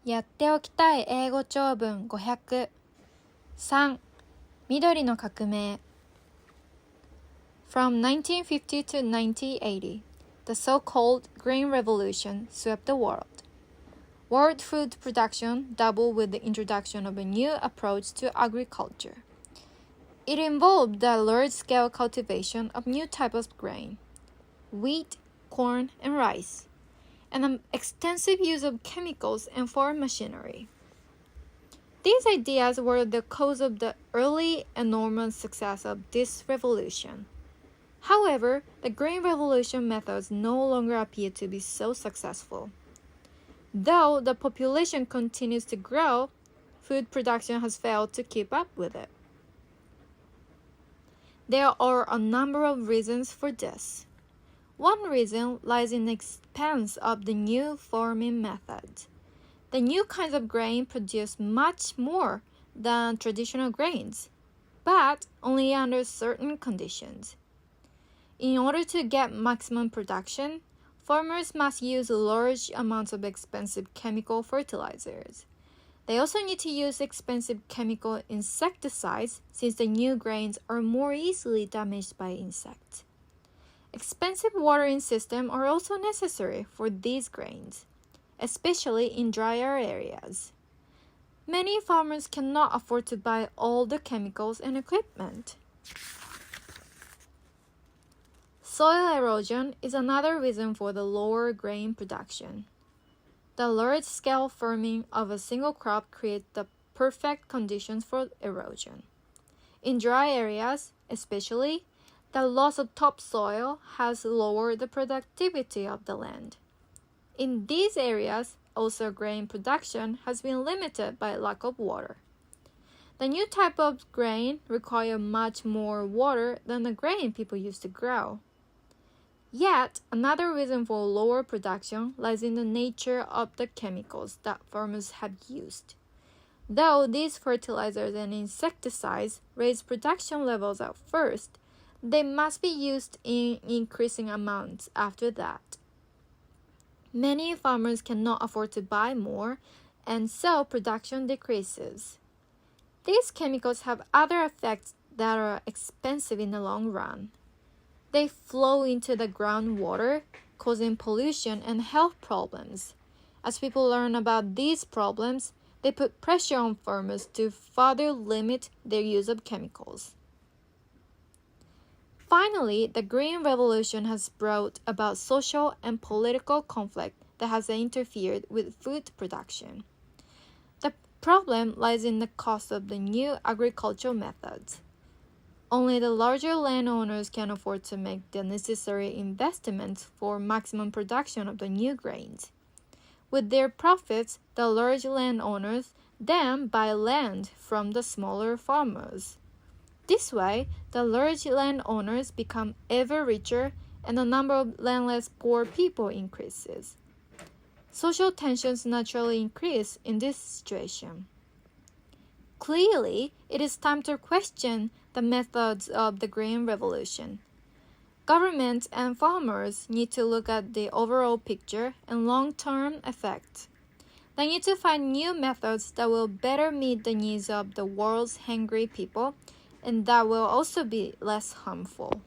やっておきたい英語長文500 3. 緑の革命 From 1950 to 1980, the so-called Green Revolution swept the world. World food production doubled with the introduction of a new approach to agriculture. It involved the large-scale cultivation of new types of grain, wheat, corn, and rice, and an extensive use of chemicals and farm machinery. These ideas were the cause of the early enormous success of this revolution. However, the Green Revolution methods no longer appear to be so successful. Though the population continues to grow, food production has failed to keep up with it. There are a number of reasons for this. One reason lies in the expense of the new farming methods. The new kinds of grain produce much more than traditional grains, but only under certain conditions. In order to get maximum production, farmers must use large amounts of expensive chemical fertilizers. They also need to use expensive chemical insecticides since the new grains are more easily damaged by insects. Expensive watering systems are also necessary for these grains, especially in drier areas. Many farmers cannot afford to buy all the chemicals and equipment. Soil erosion is another reason for the lower grain production. The large-scale farming of a single crop creates the perfect conditions for erosion. In dry areas, especially, the loss of topsoil has lowered the productivity of the land. In these areas, also grain production has been limited by lack of water. The new type of grain requires much more water than the grain people used to grow. Yet, another reason for lower production lies in the nature of the chemicals that farmers have used. Though these fertilizers and insecticides raise production levels at first, they must be used in increasing amounts after that. Many farmers cannot afford to buy more, and so production decreases. These chemicals have other effects that are expensive in the long run. They flow into the groundwater, causing pollution and health problems. As people learn about these problems, they put pressure on farmers to further limit their use of chemicals. Finally, the Green Revolution has brought about social and political conflict that has interfered with food production. The problem lies in the cost of the new agricultural methods. Only the larger landowners can afford to make the necessary investments for maximum production of the new grains. With their profits, the large landowners then buy land from the smaller farmers. This way, the large landowners become ever richer and the number of landless poor people increases. Social tensions naturally increase in this situation. Clearly, it is time to question the methods of the Green Revolution. Governments and farmers need to look at the overall picture and long-term effects. They need to find new methods that will better meet the needs of the world's hungry people and that will also be less harmful.